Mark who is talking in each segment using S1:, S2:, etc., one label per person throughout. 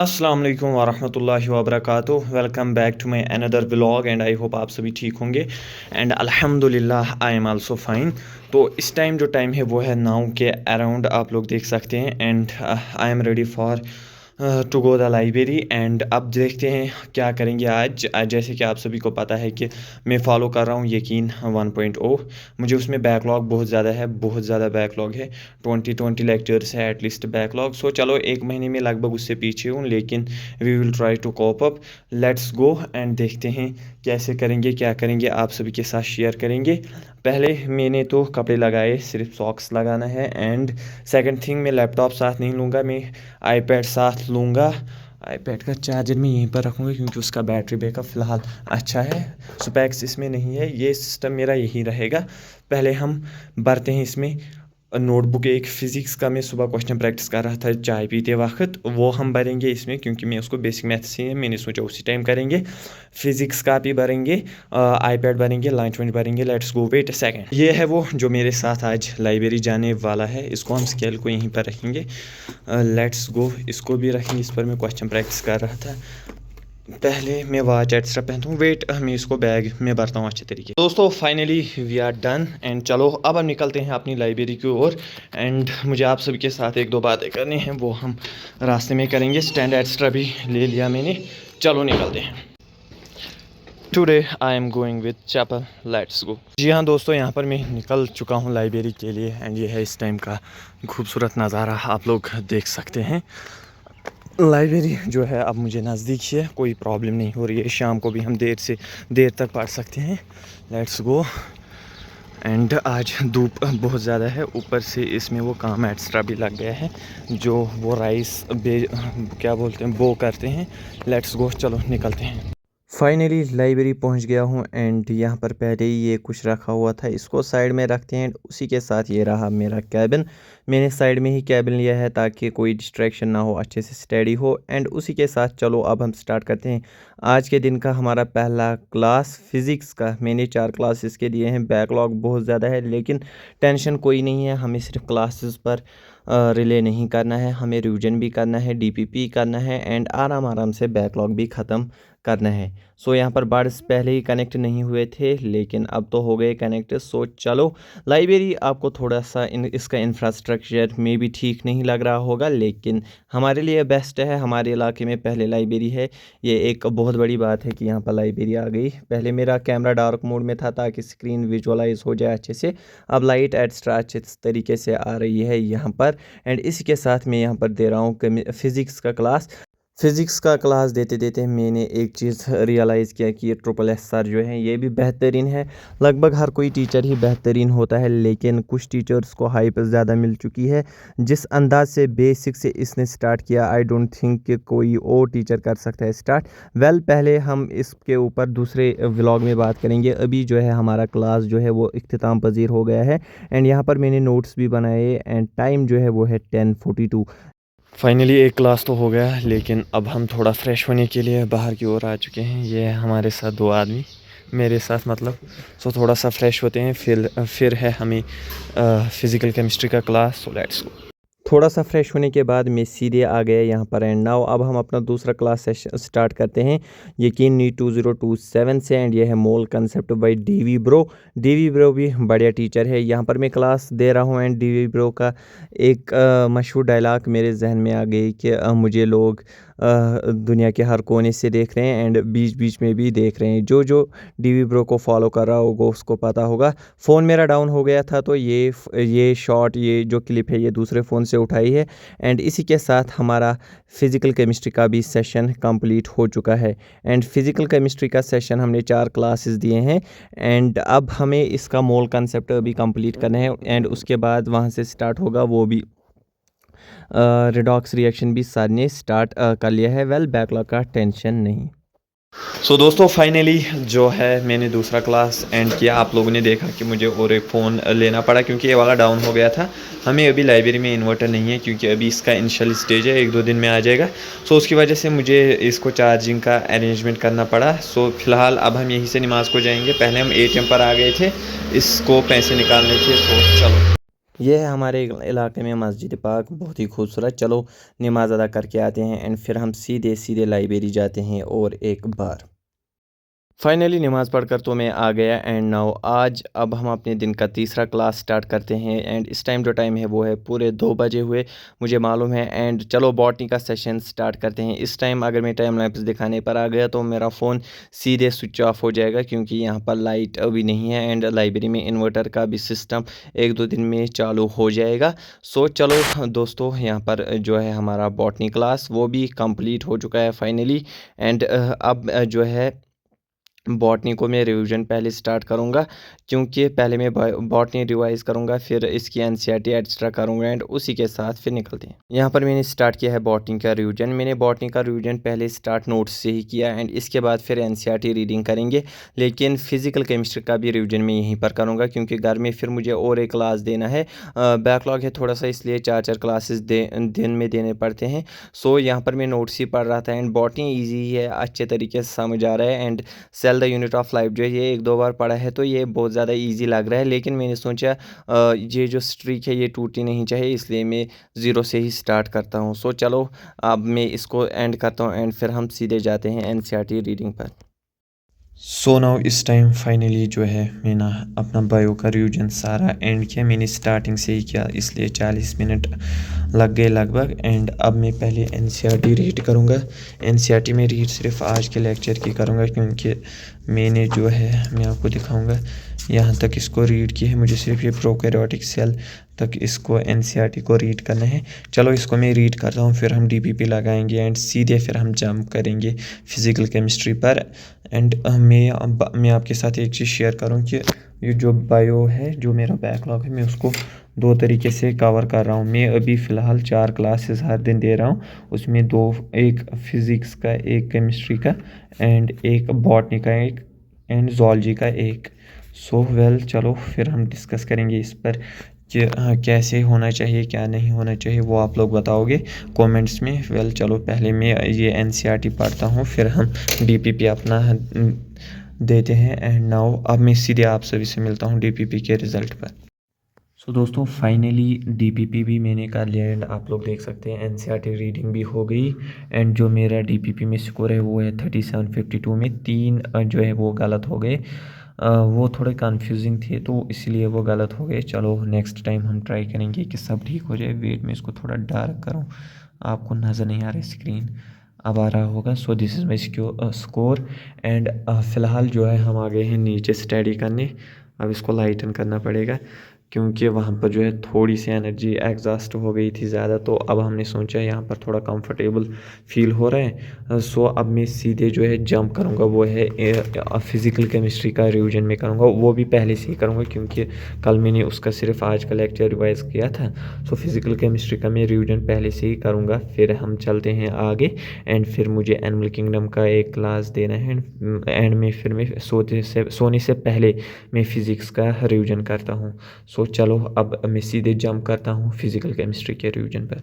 S1: अस्सलाम वालेकुम वरहमतुल्लाहि वबरकातुह। Welcome back to my another vlog and I hope आप सभी ठीक होंगे एंड अल्हम्दुलिल्लाह आई एम आल्सो फाइन। तो इस टाइम जो टाइम है वो है 9 के अराउंड आप लोग देख सकते हैं and I am ready for to go the library. And अब देखते हैं क्या करेंगे आज जैसे कि आप सभी को पता है कि मैं फ़ॉलो कर रहा हूँ यकीन 1.0। मुझे उसमें बैकलॉग बहुत ज़्यादा है, बहुत ज़्यादा बैकलॉग है। 20 लेक्चर्स है एटलीस्ट बैकलॉग। सो चलो एक महीने में लगभग उससे पीछे हूँ, लेकिन we will try to cope up. Let's go and देखते हैं कैसे करेंगे, क्या करेंगे, आप सभी के साथ शेयर करेंगे। पहले मैंने तो कपड़े लगाए, सिर्फ सॉक्स लगाना है। एंड सेकंड थिंग, मैं लैपटॉप साथ नहीं लूँगा, मैं आईपैड साथ लूँगा। आईपैड का चार्जर मैं यहीं पर रखूँगा क्योंकि उसका बैटरी बैकअप फ़िलहाल अच्छा है। स्पेक्स इसमें नहीं है, ये सिस्टम मेरा यही रहेगा। पहले हम भरते हैं इसमें नोटबुक। एक फ़िज़िक्स का मैं सुबह क्वेश्चन प्रैक्टिस कर रहा था चाय पीते वक्त, वो हम भरेंगे इसमें क्योंकि मैं उसको बेसिक मैथ से है, मैंने सोचा उसी टाइम करेंगे। फ़िज़िक्स का भी भरेंगे, आईपैड भरेंगे, लाइन 20 भरेंगे। Let's go, wait a second. ये है वो जो मेरे साथ आज लाइब्रेरी जाने वाला है। इसको हम स्केल को यहीं पर रखेंगे। लेट्स गो, इसको भी रखेंगे। इस पर मैं क्वेश्चन प्रैक्टिस कर रहा था। पहले मैं वॉच एक्स्ट्रा पहनता हूँ, वेट मैं इसको बैग में भरता हूँ अच्छे तरीके। दोस्तों finally we are done and चलो अब हम निकलते हैं अपनी लाइब्रेरी की ओर। एंड मुझे आप सभी के साथ एक दो बातें करनी हैं, वो हम रास्ते में करेंगे। स्टैंड एक्स्ट्रा भी ले लिया मैंने, चलो निकलते हैं। Today I am going with Chapel, let's go. जी हाँ दोस्तों, यहाँ पर मैं निकल चुका हूँ लाइब्रेरी के लिए एंड ये है इस टाइम का खूबसूरत नज़ारा, आप लोग देख सकते हैं। लाइब्रेरी जो है अब मुझे नज़दीक ही है, कोई प्रॉब्लम नहीं हो रही है। शाम को भी हम देर से देर तक पढ़ सकते हैं। Let's go. एंड आज धूप बहुत ज़्यादा है, ऊपर से इसमें वो काम एक्स्ट्रा भी लग गया है जो वो राइस क्या बोलते हैं बो करते हैं। लेट्स गो, चलो निकलते हैं। फाइनली लाइब्रेरी पहुंच गया हूं एंड यहाँ पर पहले ही ये कुछ रखा हुआ था, इसको साइड में रखते हैं। उसी के साथ ये रहा मेरा कैबिन। मैंने साइड में ही कैबिन लिया है ताकि कोई डिस्ट्रैक्शन ना हो, अच्छे से स्टडी हो। एंड उसी के साथ चलो अब हम स्टार्ट करते हैं आज के दिन का हमारा पहला क्लास फिज़िक्स का। मैंने 4 क्लासेस के दिए हैं, बैकलॉग बहुत ज़्यादा है लेकिन टेंशन कोई नहीं है। हमें सिर्फ क्लासेस पर रिले नहीं करना है, हमें रिवीजन भी करना है, डीपीपी करना है एंड आराम आराम से बैकलॉग भी ख़त्म करना है। सो यहाँ पर बर्ड्स पहले ही कनेक्ट नहीं हुए थे लेकिन अब तो हो गए कनेक्ट। सो चलो, लाइब्रेरी आपको थोड़ा सा इसका इंफ्रास्ट्रक्चर में भी ठीक नहीं लग रहा होगा लेकिन हमारे लिए बेस्ट है। हमारे इलाके में पहले लाइब्रेरी है, ये एक बहुत बड़ी बात है कि यहाँ पर लाइब्रेरी आ गई। पहले मेरा कैमरा डार्क मोड में था ताकि स्क्रीन विजुअलाइज हो जाए अच्छे से, अब लाइट एक्स्ट्रा अच्छे तरीके से आ रही है यहाँ पर। एंड इसी के साथ मैं यहाँ पर दे रहा हूँ फिज़िक्स का क्लास। फ़िज़िक्स का क्लास देते देते मैंने एक चीज़ रियलाइज़ किया कि ये ट्रिपल एस सर जो हैं ये भी बेहतरीन है। लगभग हर कोई टीचर ही बेहतरीन होता है लेकिन कुछ टीचर्स को हाइप ज़्यादा मिल चुकी है। जिस अंदाज से बेसिक से इसने स्टार्ट किया, आई डोंट थिंक कि कोई और टीचर कर सकता है स्टार्ट। पहले हम इसके ऊपर दूसरे व्लॉग में बात करेंगे। अभी जो है हमारा क्लास जो है वो इख्तिताम पजीर हो गया है एंड यहाँ पर मैंने नोट्स भी बनाए एंड टाइम जो है वो है 10:42। फाइनली एक क्लास तो हो गया लेकिन अब हम थोड़ा फ्रेश होने के लिए बाहर की ओर आ चुके हैं। ये है हमारे साथ 2 आदमी, मेरे साथ मतलब। सो थोड़ा सा फ्रेश होते हैं, फिर है हमें फ़िज़िकल केमिस्ट्री का क्लास। So let's go. थोड़ा सा फ्रेश होने के बाद मैं सीधे आ गया यहाँ पर एंड नाउ अब हम अपना दूसरा क्लास सेशन स्टार्ट करते हैं यकीन नहीं 2027 से। एंड ये है mole concept by DV bro. DV bro भी बढ़िया टीचर है। यहाँ पर मैं क्लास दे रहा हूँ एंड डीवी ब्रो का एक मशहूर डायलॉग मेरे जहन में आ गई कि मुझे लोग दुनिया के हर कोने से देख रहे हैं एंड बीच बीच में भी देख रहे हैं। जो जो डीवी ब्रो को फॉलो कर रहा होगा उसको पता होगा। फ़ोन मेरा डाउन हो गया था तो ये शॉट, ये जो क्लिप है ये दूसरे फ़ोन से उठाई है। एंड इसी के साथ हमारा फ़िज़िकल केमिस्ट्री का भी सेशन कंप्लीट हो चुका है। एंड फ़िज़िकल केमिस्ट्री का सेशन हमने 4 क्लासेस दिए हैं एंड अब हमें इसका मोल कंसेप्ट अभी कंप्लीट करना है एंड उसके बाद वहाँ से स्टार्ट होगा वो भी रिडॉक्स रिएक्शन भी सर ने स्टार्ट कर लिया है। बैकलॉग का टेंशन नहीं। सो दोस्तों फाइनली जो है मैंने दूसरा क्लास एंड किया। आप लोगों ने देखा कि मुझे और एक फ़ोन लेना पड़ा क्योंकि ये वाला डाउन हो गया था। हमें अभी लाइब्रेरी में इन्वर्टर नहीं है क्योंकि अभी इसका इनिशियल स्टेज है, 1-2 दिन में आ जाएगा। सो उसकी वजह से मुझे इसको चार्जिंग का अरेंजमेंट करना पड़ा। सो फिलहाल अब हम यहीं से नमाज़ को जाएंगे। पहले हम ATM पर आ गए थे, इसको पैसे निकालने थे। तो चलो ये है हमारे इलाके में मस्जिद पाक, बहुत ही खूबसूरत। चलो नमाज़ अदा करके आते हैं एंड फिर हम सीधे सीधे लाइब्रेरी जाते हैं और एक बार। फाइनली नमाज़ पढ़कर तो मैं आ गया एंड नाउ आज अब हम अपने दिन का तीसरा क्लास स्टार्ट करते हैं एंड इस टाइम जो टाइम है वो है पूरे 2 बजे हुए, मुझे मालूम है। एंड चलो बॉटनी का सेशन स्टार्ट करते हैं। इस टाइम अगर मैं टाइम लैप्स दिखाने पर आ गया तो मेरा फ़ोन सीधे स्विच ऑफ हो जाएगा क्योंकि यहाँ पर लाइट अभी नहीं है एंड लाइब्रेरी में इन्वर्टर का भी सिस्टम 1-2 दिन में चालू हो जाएगा। सो चलो दोस्तों, यहाँ पर जो है हमारा बॉटनी क्लास वो भी कंप्लीट हो चुका है फाइनली। एंड अब जो है बॉटनी को मैं रिवीजन पहले स्टार्ट करूँगा क्योंकि पहले मैं बॉटनी रिवाइज़ करूँगा, फिर इसकी एनसीईआरटी एक्स्ट्रा करूँगा एंड उसी के साथ फिर निकलते हैं। यहाँ पर मैंने स्टार्ट किया है बॉटनी का रिवीजन। मैंने बॉटनी का रिवीजन पहले स्टार्ट नोट्स से ही किया एंड इसके बाद फिर एनसीईआरटी रीडिंग करेंगे, लेकिन फ़िज़िकल केमिस्ट्री का भी रिवीजन मैं यहीं पर करूँगा क्योंकि घर में फिर मुझे और एक क्लास देना है। बैकलॉग है थोड़ा सा, इसलिए 4-4 क्लासेस दिन में देने पड़ते हैं। सो यहाँ पर मैं नोट्स ही पढ़ रहा था एंड बॉटनी ईजी है, अच्छे तरीके से समझ आ रहा है। And cell the unit of life जो है ये 1-2 बार पढ़ा है तो ये बहुत ज़्यादा इजी लग रहा है, लेकिन मैंने सोचा ये जो स्ट्रीक है ये टूटनी नहीं चाहिए, इसलिए मैं ज़ीरो से ही स्टार्ट करता हूँ। सो चलो अब मैं इसको एंड करता हूँ एंड फिर हम सीधे जाते हैं एनसीईआरटी रीडिंग पर। सो नाउ इस टाइम फाइनली जो है मैंने अपना बायो का रिवीजन सारा एंड किया। मैंने स्टार्टिंग से ही किया, इसलिए 40 मिनट लग गए लगभग। एंड अब मैं पहले एनसीईआरटी रीड करूँगा। एनसीईआरटी में रीड सिर्फ आज के लेक्चर की करूँगा क्योंकि मैंने जो है मैं आपको दिखाऊँगा यहाँ तक इसको रीड की है। मुझे सिर्फ ये प्रोकैरियोटिक सेल तक इसको एनसीईआरटी को रीड करना है। चलो इसको मैं रीड करता हूँ, फिर हम डीपीपी लगाएंगे एंड सीधे फिर हम जंप करेंगे फिज़िकल केमिस्ट्री पर। एंड मैं आपके साथ एक चीज़ शेयर करूँ कि ये जो बायो है, जो मेरा बैकलॉग है, मैं उसको 2 तरीके से कवर कर रहा हूँ। मैं अभी फ़िलहाल 4 क्लासेस हर दिन दे रहा हूँ, उसमें 2, एक फ़िज़िक्स का, एक केमिस्ट्री का एंड एक बॉटनी का, एक एंड ज़ूलॉजी का एक। सो वेल चलो फिर हम डिस्कस करेंगे इस पर कि कैसे होना चाहिए क्या नहीं होना चाहिए, वो आप लोग बताओगे कमेंट्स में। वेल चलो पहले मैं ये एनसीईआरटी पढ़ता हूँ, फिर हम डीपीपी अपना देते हैं। एंड नाउ अब मैं सीधे आप सभी से मिलता हूँ डीपीपी के रिज़ल्ट पर। सो दोस्तों फाइनली डीपीपी भी मैंने कर लिया एंड आप लोग देख सकते हैं एनसीईआरटी रीडिंग भी हो गई। एंड जो मेरा डीपीपी में स्कोर है वो है 3752 में 3 जो है वो गलत हो गए। वो थोड़े कंफ्यूजिंग थे तो इसलिए वो गलत हो गए। चलो नेक्स्ट टाइम हम ट्राई करेंगे कि सब ठीक हो जाए। वेट में इसको थोड़ा डार्क करूँ, आपको नज़र नहीं आ रहा स्क्रीन, अब आ रहा होगा। So this is my score. And फ़िलहाल जो है हम आ गए हैं नीचे स्टडी करने। अब इसको लाइटन करना पड़ेगा क्योंकि वहाँ पर जो है थोड़ी सी एनर्जी एग्जॉस्ट हो गई थी ज़्यादा, तो अब हमने सोचा यहाँ पर थोड़ा कंफर्टेबल फील हो रहा है। सो अब मैं सीधे जो है जंप करूँगा, वो है फ़िज़िकल केमिस्ट्री का रिवीजन में करूँगा। वो भी पहले से ही करूँगा क्योंकि कल मैंने उसका सिर्फ आज का लेक्चर रिवाइज़ किया था। सो फ़िज़िकल केमिस्ट्री का मैं रिवीजन पहले से ही करूँगा, फिर हम चलते हैं आगे। एंड फिर मुझे एनिमल किंगडम का एक क्लास देना है एंड में फिर मैं सोने से पहले मैं फ़िज़िक्स का रिवीजन करता हूँ। सो चलो अब मैं सीधे जंप करता हूँ फिज़िकल केमिस्ट्री के रिवीजन पर।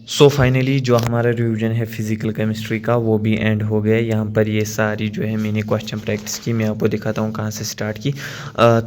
S1: सो फाइनली जो हमारा रिवीजन है फिज़िकल केमिस्ट्री का वो भी एंड हो गया। यहाँ पर ये सारी जो है मैंने क्वेश्चन प्रैक्टिस की, मैं आपको दिखाता हूँ कहाँ से स्टार्ट की।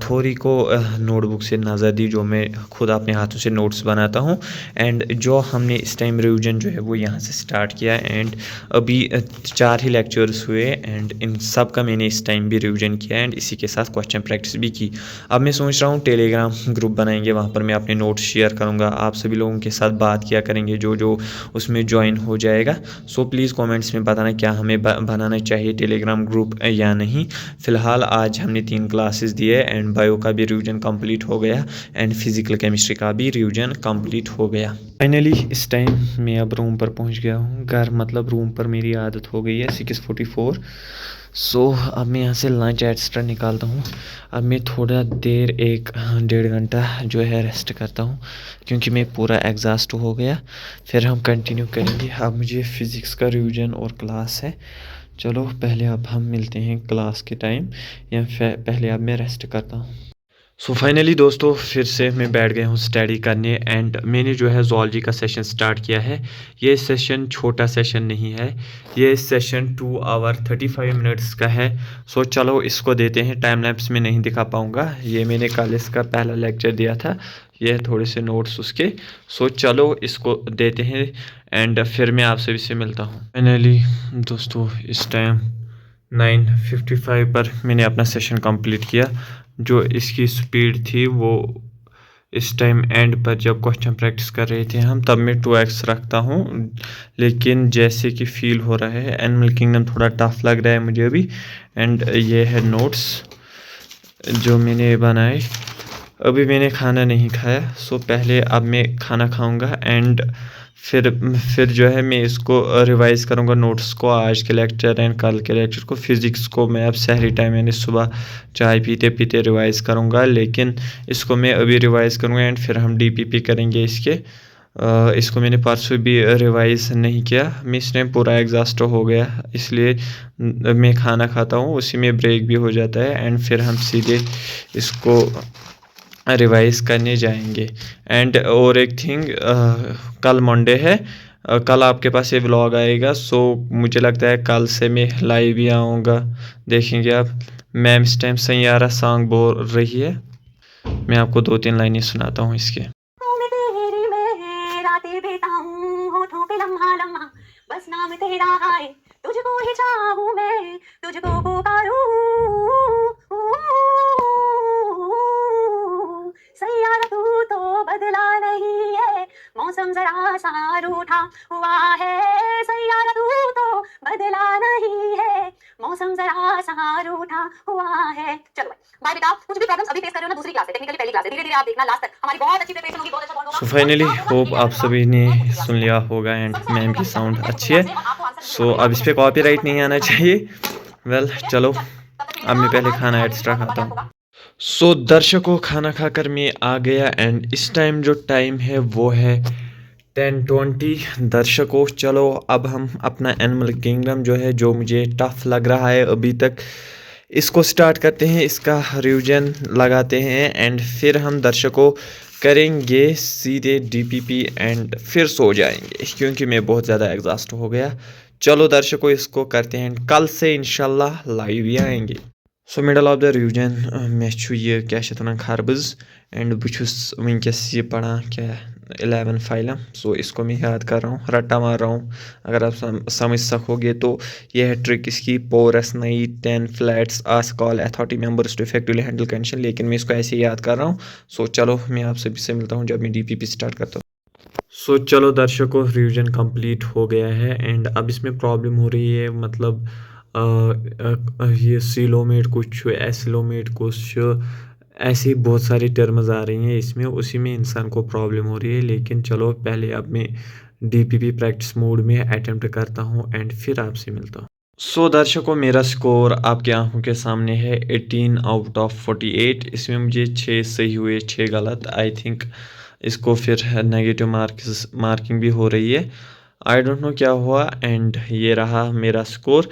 S1: थोड़ी को नोटबुक से नज़र दी, जो मैं खुद अपने हाथों से नोट्स बनाता हूँ। एंड जो हमने इस टाइम रिवीजन जो है वो यहाँ से स्टार्ट किया एंड अभी 4 ही लेक्चर्स हुए एंड इन सब का मैंने इस टाइम भी रिवीजन किया एंड इसी के साथ क्वेश्चन प्रैक्टिस भी की। अब मैं सोच रहा हूँ टेलीग्राम ग्रुप बनाएंगे, वहाँ पर मैं अपने नोट्स शेयर करूँगा, आप सभी लोगों के साथ बात किया करेंगे जो जो उसमें ज्वाइन हो जाएगा। सो प्लीज़ कमेंट्स में बताना क्या हमें बनाना चाहिए टेलीग्राम ग्रुप या नहीं। फ़िलहाल आज हमने 3 क्लासेस दिए एंड बायो का भी रिवीजन कंप्लीट हो गया एंड फिज़िकल केमिस्ट्री का भी रिवीजन कंप्लीट हो गया। फाइनली इस टाइम मैं अब रूम पर पहुंच गया हूं। घर मतलब रूम पर मेरी आदत हो गई है 6:44। सो अब मैं यहाँ से लंच एक्स्ट्रा निकालता हूँ। अब मैं थोड़ा देर 1-1.5 घंटा जो है रेस्ट करता हूँ क्योंकि मैं पूरा एग्जॉस्ट हो गया। फिर हम कंटिन्यू करेंगे। अब मुझे फ़िज़िक्स का रिवीजन और क्लास है। चलो पहले अब हम मिलते हैं क्लास के टाइम या पहले अब मैं रेस्ट करता हूँ। सो फाइनली दोस्तों फिर से मैं बैठ गया हूँ स्टडी करने एंड मैंने जो है ज़ूलॉजी का सेशन स्टार्ट किया है। ये सेशन छोटा सेशन नहीं है, ये सेशन 2 आवर 35 मिनट्स का है। सो चलो इसको देते हैं। टाइम लैप्स में नहीं दिखा पाऊँगा, ये मैंने कल इसका पहला लेक्चर दिया था, ये है थोड़े से नोट्स उसके। सो चलो इसको देते हैं एंड फिर मैं आपसे भी से मिलता हूँ। फाइनली दोस्तों इस टाइम 9:55 पर मैंने अपना सेशन कंप्लीट किया। जो इसकी स्पीड थी वो इस टाइम एंड पर जब क्वेश्चन प्रैक्टिस कर रहे थे हम, तब मैं 2x रखता हूँ, लेकिन जैसे कि फील हो रहा है एनिमल किंगडम थोड़ा टफ लग रहा है मुझे अभी। एंड ये है नोट्स जो मैंने बनाए। अभी मैंने खाना नहीं खाया, सो पहले अब मैं खाना खाऊंगा एंड फिर जो है मैं इसको रिवाइज़ करूँगा नोट्स को, आज के लेक्चर एंड कल के लेक्चर को। फ़िज़िक्स को मैं अब सहरी टाइम यानी सुबह चाय पीते पीते रिवाइज़ करूँगा, लेकिन इसको मैं अभी रिवाइज़ करूँगा एंड फिर हम डीपीपी करेंगे इसके। इसको मैंने परसों भी रिवाइज़ नहीं किया, मैं इस टाइम पूरा एग्जॉस्ट हो गया, इसलिए मैं खाना खाता हूँ, उसी में ब्रेक भी हो जाता है एंड फिर हम सीधे इसको रिवाइज़ करने जाएंगे। एंड और एक थिंग, कल मंडे है, कल आपके पास ये व्लॉग आएगा, सो मुझे लगता है कल से मैं लाइव ही आऊँगा। देखेंगे आप। मैम इस टाइम सैयारा सॉन्ग बोल रही है, मैं आपको 2-3 लाइनें सुनाता हूँ इसके। बस नाम तेरा है, तुझको ही चाहूं मैं, तुझको पुकारूं, सैयारा तू तो बदला नहीं है, मौसम जरा सा रूठा हुआ है, सैयारा तू तो बदला नहीं है, मौसम जरा सा रूठा हुआ है। चलो बाय बेटा, कुछ भी प्रॉब्लम्स अभी फेस कर रहे हो ना, दूसरी क्लास है, टेक्निकली पहली क्लास है, धीरे धीरे आप देखना लास्ट तक, हमारी बहुत अच्छी प्रिपरेशन होगी, बहुत अच्छा होगा। सो फाइनली होप आप सभी ने सुन लिया होगा एंड मैम की साउंड अच्छी है, सो अब इस पर कॉपीराइट नहीं आना चाहिए। वेल चलो अब मैं पहले खाना एक्स्ट्रा खाता हूँ। सो दर्शकों खाना खाकर मैं आ गया एंड इस टाइम जो टाइम है वो है 10:20। दर्शकों चलो अब हम अपना एनिमल किंगडम जो है, जो मुझे टफ लग रहा है अभी तक, इसको स्टार्ट करते हैं, इसका रिवीजन लगाते हैं एंड फिर हम दर्शकों करेंगे सीधे डीपीपी एंड फिर सो जाएंगे, क्योंकि मैं बहुत ज़्यादा एग्जॉस्ट हो गया। चलो दर्शकों इसको करते हैं, कल से इंशाल्लाह लाइव ही आएंगे। So middle of the revision मे यह क्या खरबज एंड बहुत वनकस ये पढ़ा क्या 11 फाइलम। सो इसको मैं याद कर रहा हूँ, रट्टा मार रहा हूँ, अगर आप समझ सकोगे तो। ये है ट्रिक इसकी, पोरस नई 10 flats ask call authority members to effectively handle condition, लेकिन मैं इसको ऐसे ही याद कर रहा हूँ। सो चलो मैं आप सभी से मिलता हूँ जब मैं डीपीपी स्टार्ट करता हूँ। सो चलो दर्शकों रिवीजन कंप्लीट हो गया है एंड अब इसमें प्रॉब्लम हो रही है, मतलब ये सीलोमेट कुछ, एसिलोमेट कुछ, ऐसी बहुत सारी टर्म्स आ रही हैं इसमें, उसी में इंसान को प्रॉब्लम हो रही है। लेकिन चलो पहले अब मैं डीपीपी प्रैक्टिस मोड में अटेम्प्ट करता हूं एंड फिर आपसे मिलता हूं। सो दर्शकों मेरा स्कोर आपके आंखों के सामने है 18 आउट ऑफ 48। इसमें मुझे 6 सही हुए 6 गलत। आई थिंक इसको फिर नेगेटिव मार्किंग भी हो रही है, आई डोंट नो क्या हुआ। एंड ये रहा मेरा स्कोर,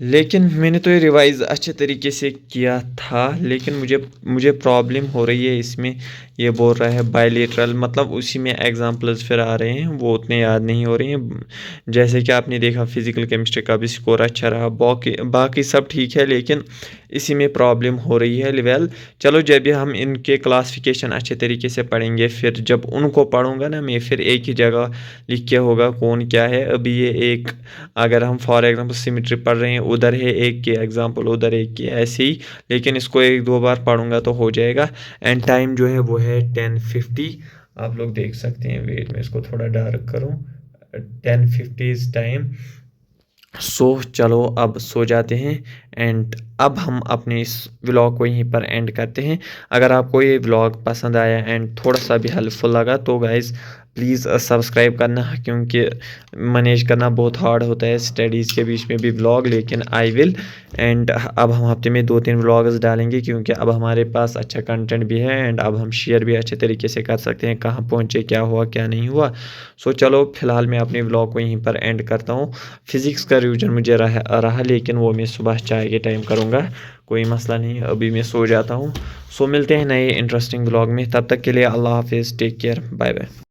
S1: लेकिन मैंने तो ये रिवाइज़ अच्छे तरीके से किया था, लेकिन मुझे प्रॉब्लम हो रही है इसमें। ये बोल रहा है बायलेटरल, मतलब उसी में एग्जांपल्स फिर आ रहे हैं, वो उतने याद नहीं हो रही हैं। जैसे कि आपने देखा फिज़िकल केमिस्ट्री का भी स्कोर अच्छा रहा, बाकी सब ठीक है, लेकिन इसी में प्रॉब्लम हो रही है। लेवल चलो जब भी हम इनके क्लासिफिकेशन अच्छे तरीके से पढ़ेंगे, फिर जब उनको पढ़ूंगा ना मैं, फिर एक ही जगह लिख के होगा कौन क्या है। अभी ये एक, अगर हम फॉर एग्जांपल सिमेट्री पढ़ रहे हैं, उधर है एक की एग्जांपल, उधर एक की, ऐसे ही। लेकिन इसको 1-2 बार पढ़ूंगा तो हो जाएगा। एंड टाइम जो है वो है 10:50, आप लोग देख सकते हैं। वेट मैं इसको थोड़ा डार्क करूं, 10:50 इज टाइम। सो चलो अब सो जाते हैं एंड अब हम अपने इस व्लॉग को यहीं पर एंड करते हैं। अगर आपको ये व्लॉग पसंद आया एंड थोड़ा सा भी हेल्पफुल लगा तो गाइज़ प्लीज़ सब्सक्राइब करना, क्योंकि मैनेज करना बहुत हार्ड होता है स्टडीज़ के बीच में भी व्लॉग, लेकिन आई विल। एंड अब हम हफ्ते में 2-3 व्लॉग्स डालेंगे, क्योंकि अब हमारे पास अच्छा कंटेंट भी है एंड अब हम शेयर भी अच्छे तरीके से कर सकते हैं कहाँ पहुँचे, क्या हुआ क्या नहीं हुआ। सो चलो फ़िलहाल मैं अपने व्लॉग को यहीं पर एंड करता हूँ। फ़िज़िक्स का रिवीजन मुझे रहा, लेकिन वो मैं सुबह चाय के टाइम करूँगा, कोई मसला नहीं, अभी मैं सो जाता हूँ। सो मिलते हैं नए इंटरेस्टिंग व्लॉग में, तब तक के लिए अल्लाह हाफिज़, टेक केयर, बाय बाय।